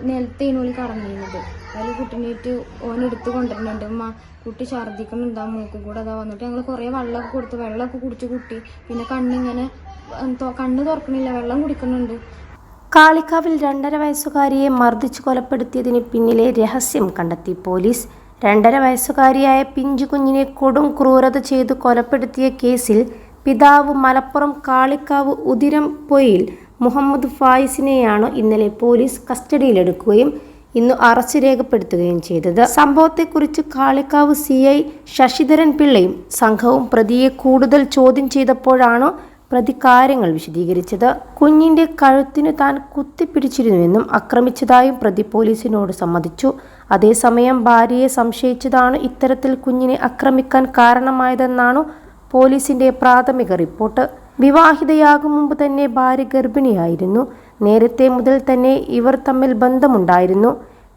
നിലത്തേനു കടന്നിരുന്നത്. അതിൽ കുട്ടീനേറ്റ് ഓനെടുത്ത് കൊണ്ടുവരുന്നുണ്ട്. കുട്ടി ഛർദ്ദിക്കുന്നുണ്ടാ മൂക്കും കൂടെ അതാ വന്നിട്ട് ഞങ്ങൾ കുറേ വെള്ളമൊക്കെ കൊടുത്ത് വെള്ളമൊക്കെ കുടിച്ച് കുട്ടി പിന്നെ കണ്ണ് തുറക്കണില്ല, വെള്ളം കുടിക്കുന്നുണ്ട്. കാളിക്കാവിൽ 2.5 വയസ്സുകാരിയെ മർദ്ദിച്ചു കൊലപ്പെടുത്തിയതിന് പിന്നിലെ രഹസ്യം കണ്ടെത്തി പോലീസ്. 2.5 വയസ്സുകാരിയായ പിഞ്ചു കുഞ്ഞിനെ കൊടും ക്രൂരത ചെയ്തു കൊലപ്പെടുത്തിയ കേസിൽ പിതാവ് മലപ്പുറം കാളിക്കാവ് ഉദിരം പൊയിൽ മുഹമ്മദ് ഫായിസിനെയാണ് ഇന്നലെ പോലീസ് കസ്റ്റഡിയിലെടുക്കുകയും ഇന്ന് അറസ്റ്റ് രേഖപ്പെടുത്തുകയും ചെയ്തത്. സംഭവത്തെക്കുറിച്ച് കാളിക്കാവ് CI ശശിധരൻ പിള്ളയും സംഘവും പ്രതിയെ കൂടുതൽ ചോദ്യം ചെയ്തപ്പോഴാണ് പ്രതി കാര്യങ്ങൾ വിശദീകരിച്ചത്. കുഞ്ഞിന്റെ കഴുത്തിനു താൻ കുത്തിപ്പിടിച്ചിരുന്നുവെന്നും ആക്രമിച്ചതായും പ്രതി പോലീസിനോട് സമ്മതിച്ചു. അതേസമയം ഭാര്യയെ സംശയിച്ചതാണ് ഇത്തരത്തിൽ കുഞ്ഞിനെ ആക്രമിക്കാൻ കാരണമായതെന്നാണ് പോലീസിന്റെ പ്രാഥമിക റിപ്പോർട്ട്. വിവാഹിതയാകും മുമ്പ് തന്നെ ഭാര്യ ഗർഭിണിയായിരുന്നു. നേരത്തെ മുതൽ തന്നെ ഇവർ തമ്മിൽ ബന്ധമുണ്ടായിരുന്നു.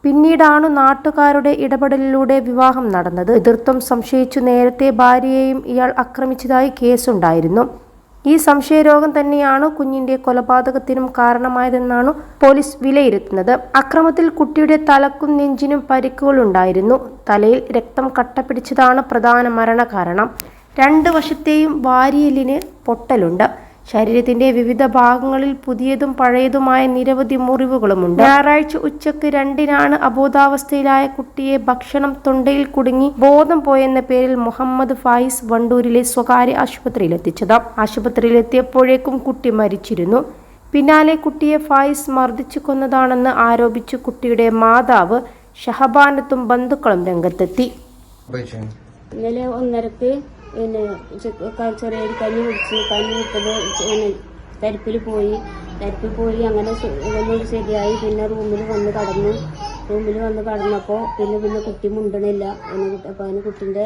പിന്നീടാണ് നാട്ടുകാരുടെ ഇടപെടലിലൂടെ വിവാഹം നടന്നത്. എതിർത്തും സംശയിച്ചു നേരത്തെ ഭാര്യയെയും ഇയാൾ ആക്രമിച്ചതായി കേസുണ്ടായിരുന്നു. ഈ സംശയരോഗം തന്നെയാണ് കുഞ്ഞിന്റെ കൊലപാതകത്തിനും കാരണമായതെന്നാണ് പോലീസ് വിലയിരുത്തുന്നത്. അക്രമത്തിൽ കുട്ടിയുടെ തലക്കും നെഞ്ചിനും പരിക്കുകളുണ്ടായിരുന്നു. തലയിൽ രക്തം കട്ടപിടിച്ചതാണ് പ്രധാന മരണകാരണം. 2 വശത്തെയും വാരിയെല്ലിന് പൊട്ടലുണ്ട്. ശരീരത്തിന്റെ വിവിധ ഭാഗങ്ങളിൽ പുതിയതും പഴയതുമായ നിരവധി മുറിവുകളുമുണ്ട്. ഞായറാഴ്ച ഉച്ചയ്ക്ക് 2-നാണ് അബോധാവസ്ഥയിലായ കുട്ടിയെ ഭക്ഷണം തൊണ്ടയിൽ കുടുങ്ങി ബോധം പോയെന്ന പേരിൽ മുഹമ്മദ് ഫായിസ് വണ്ടൂരിലെ സ്വകാര്യ ആശുപത്രിയിലെത്തിച്ചത്. ആശുപത്രിയിലെത്തിയപ്പോഴേക്കും കുട്ടി മരിച്ചിരുന്നു. പിന്നാലെ കുട്ടിയെ ഫായിസ് മർദ്ദിച്ചു കൊന്നതാണെന്ന് ആരോപിച്ച് കുട്ടിയുടെ മാതാവ് ഷഹബാനത്തും ബന്ധുക്കളും രംഗത്തെത്തി. ഇന്നലെ 1:30-ക്ക് ചെറിയൊരു കഞ്ഞി കുടിച്ച് കഞ്ഞി വിട്ടപ്പോൾ തരിപ്പിൽ പോയി അങ്ങനെ ഒന്നും ശരിയായി. പിന്നെ റൂമിൽ വന്ന് കടന്നപ്പോൾ പിന്നെ കുട്ടി മുണ്ടണില്ല. അപ്പോൾ അതിന് കുട്ടീൻ്റെ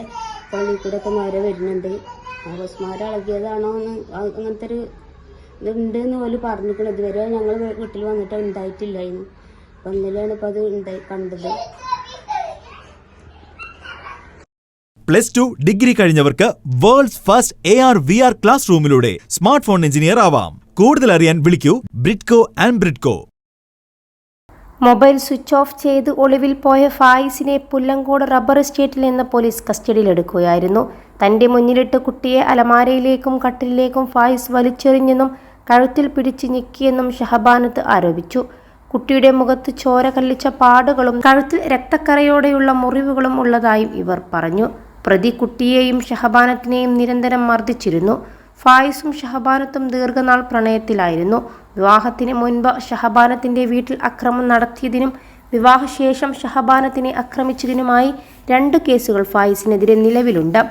പള്ളിയിൽ കൂടെ ഒക്കെ മര വരുന്നുണ്ട്. ബസ്മാരെ ഇളകിയതാണോ എന്ന് അങ്ങനത്തെ ഒരു ഇതുണ്ട് എന്ന് പോലും പറഞ്ഞിരിക്കണം. ഇതുവരെ ഞങ്ങൾ വീട്ടിൽ വന്നിട്ട് ഉണ്ടായിട്ടില്ലായിരുന്നു. അപ്പം ഇന്നലെയാണ് ഇപ്പോൾ അത് കണ്ടത്. +2 ഡിഗ്രി കഴിഞ്ഞവർക്ക് വേൾഡ്സ് ഫസ്റ്റ് AR/VR ക്ലാസ് റൂമിലൂടെ സ്മാർട്ട് ഫോൺ എഞ്ചിനീയർ ആവാം. കൂടുതൽ അറിയാൻ വിളിക്കൂ ബ്രിഡ്കോ. മൊബൈൽ സ്വിച്ച് ഓഫ് ചെയ്ത് ഒളിവിൽ പോയ ഫായിസിനെ പുല്ലങ്കോട് റബ്ബർ എസ്റ്റേറ്റിൽ നിന്ന് പോലീസ് കസ്റ്റഡിയിലെടുക്കുകയായിരുന്നു. തന്റെ മുന്നിലിട്ട് കുട്ടിയെ അലമാരയിലേക്കും കട്ടിലിലേക്കും ഫായിസ് വലിച്ചെറിഞ്ഞെന്നും കഴുത്തിൽ പിടിച്ച് ഞെക്കിയെന്നും ഷഹബാനത്ത് ആരോപിച്ചു. കുട്ടിയുടെ മുഖത്ത് ചോര കല്ലിച്ച പാടുകളും കഴുത്തിൽ രക്തക്കറയോടെയുള്ള മുറിവുകളും ഉള്ളതായും ഇവർ പറഞ്ഞു. പ്രതി കുട്ടിയെയും ഷഹബാനത്തിനെയും നിരന്തരം മർദ്ദിച്ചിരുന്നു. ഫായിസും ഷഹബാനത്തും ദീർഘനാൾ പ്രണയത്തിലായിരുന്നു. വിവാഹത്തിന് മുൻപ് ഷഹബാനത്തിന്റെ വീട്ടിൽ അക്രമം നടത്തിയതിനും വിവാഹശേഷം ഷഹബാനത്തിനെ ആക്രമിച്ചതിനുമായി 2 കേസുകൾ ഫായിസിനെതിരെ നിലവിലുണ്ട്.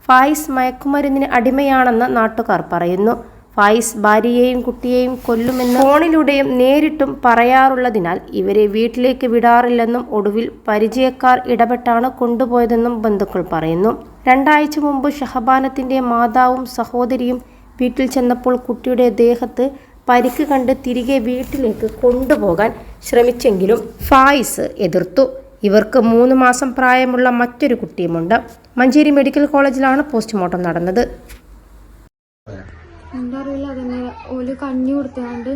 ഫായിസ് മയക്കുമരുന്നിന് അടിമയാണെന്ന് നാട്ടുകാർ പറയുന്നു. ഫായിസ് ഭാര്യയെയും കുട്ടിയെയും കൊല്ലുമെന്ന് ഫോണിലൂടെയും നേരിട്ടും പറയാറുള്ളതിനാൽ ഇവരെ വീട്ടിലേക്ക് വിടാറില്ലെന്നും ഒടുവിൽ പരിചയക്കാർ ഇടപെട്ടാണ് കൊണ്ടുപോയതെന്നും ബന്ധുക്കൾ പറയുന്നു. 2 ആഴ്ച മുമ്പ് ഷഹബാനത്തിന്റെ മാതാവും സഹോദരിയും വീട്ടിൽ ചെന്നപ്പോൾ കുട്ടിയുടെ ദേഹത്ത് പരിക്ക് കണ്ട് തിരികെ വീട്ടിലേക്ക് കൊണ്ടുപോകാൻ ശ്രമിച്ചെങ്കിലും ഫായിസ് എതിർത്തു. ഇവർക്ക് 3 മാസം പ്രായമുള്ള മറ്റൊരു കുട്ടിയുമുണ്ട്. മഞ്ചേരി മെഡിക്കൽ കോളേജിലാണ് പോസ്റ്റ്മോർട്ടം നടന്നത്. എൻ്റെ അറിയില്ല. അതന്നെ ഓല് കഞ്ഞി കൊടുത്താണ്ട്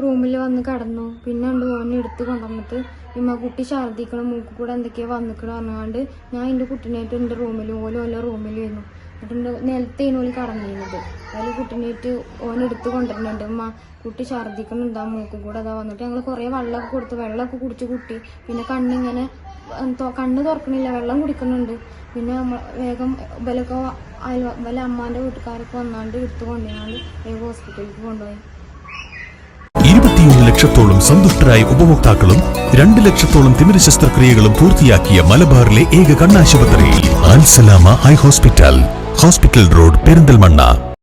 റൂമിൽ വന്ന് കിടന്നു. പിന്നെ ഓനെ എടുത്ത് കൊണ്ടുവന്നിട്ട് കുട്ടി ഛർദ്ദിക്കണം മൂക്ക് കൂടെ എന്തൊക്കെയോ വന്നിക്കണം പറഞ്ഞാണ്ട് ഞാൻ എൻ്റെ കുട്ടീനായിട്ട് എൻ്റെ റൂമിലും ഓല റൂമിലായിരുന്നു. എന്നിട്ട് നിലത്തേനു കടന്നിരുന്നത്. അതിൽ കുട്ടീനായിട്ട് ഓനെടുത്ത് കൊണ്ടുവരുന്നുണ്ട്. കുട്ടി ഛർദ്ദിക്കുന്നുണ്ടാ മൂക്കും കൂടെ അതാ വന്നിട്ട് ഞങ്ങൾ കുറേ വെള്ളമൊക്കെ കൊടുത്ത് വെള്ളമൊക്കെ കുടിച്ച് കുട്ടി പിന്നെ കണ്ണ് തുറക്കണില്ല, വെള്ളം കുടിക്കുന്നുണ്ട്. പിന്നെ വേഗം വല്ല അമ്മാൻ്റെ വീട്ടുകാരൊക്കെ വന്നാണ്ട് എടുത്ത് കൊണ്ടുപോയാണ്ട് വേഗം ഹോസ്പിറ്റലിലേക്ക് കൊണ്ടുപോയി. 21 ലക്ഷത്തോളം സന്തുഷ്ടരായ ഉപഭോക്താക്കളും 2 ലക്ഷത്തോളം തിമിര ശസ്ത്രക്രിയകളും പൂർത്തിയാക്കിയ മലബാറിലെ ഏക കണ്ണാശുപത്രി അൽ സലാമ ഹൈ ഹോസ്പിറ്റൽ റോഡ് പെരിന്തൽമണ്ണ.